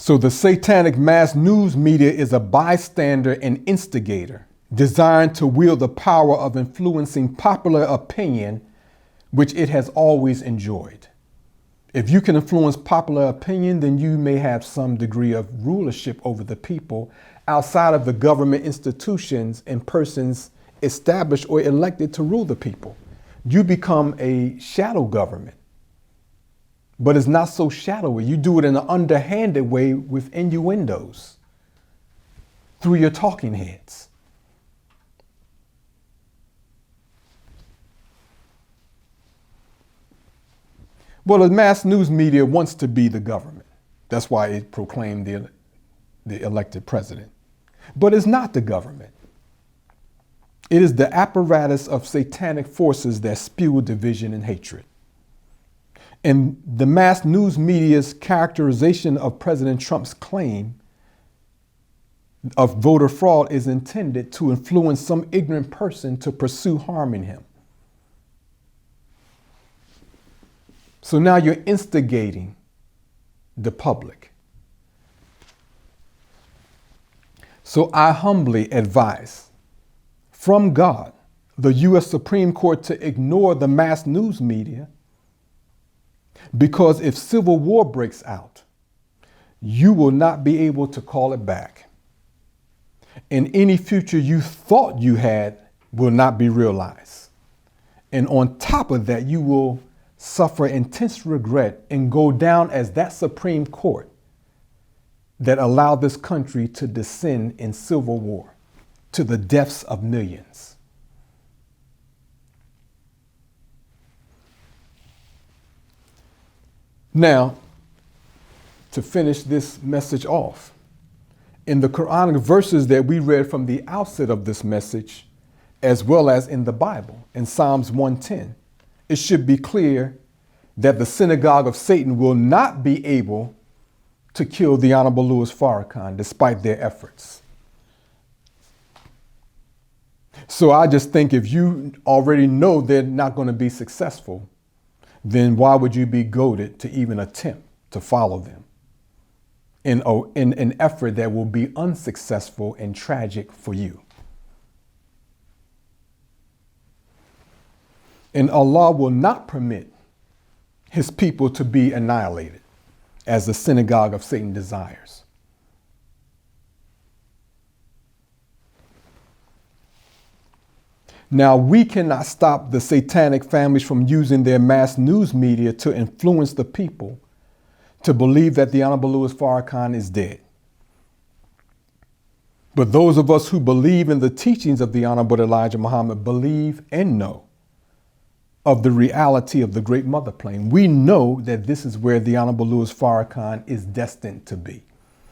So the satanic mass news media is a bystander and instigator designed to wield the power of influencing popular opinion, which it has always enjoyed. If you can influence popular opinion, then you may have some degree of rulership over the people outside of the government institutions and persons established or elected to rule the people. You become a shadow government. But it's not so shadowy. You do it in an underhanded way with innuendos through your talking heads. Well, the mass news media wants to be the government. That's why it proclaimed the elected president. But it's not the government. It is the apparatus of satanic forces that spew division and hatred. And the mass news media's characterization of President Trump's claim of voter fraud is intended to influence some ignorant person to pursue harming him. So now you're instigating the public. So I humbly advise from God, the U.S. Supreme Court to ignore the mass news media, because if civil war breaks out, you will not be able to call it back. And any future you thought you had will not be realized. And on top of that, you will suffer intense regret and go down as that Supreme Court that allowed this country to descend in civil war to the deaths of millions. Now, to finish this message off, in the Quranic verses that we read from the outset of this message, as well as in the Bible, in Psalms 110, it should be clear that the Synagogue of Satan will not be able to kill the Honorable Louis Farrakhan despite their efforts. So I just think if you already know they're not going to be successful, then why would you be goaded to even attempt to follow them in an effort that will be unsuccessful and tragic for you? And Allah will not permit his people to be annihilated as the Synagogue of Satan desires. Now, we cannot stop the satanic families from using their mass news media to influence the people to believe that the Honorable Louis Farrakhan is dead. But those of us who believe in the teachings of the Honorable Elijah Muhammad believe and know of the reality of the Great Mother Plane. We know that this is where the Honorable Louis Farrakhan is destined to be.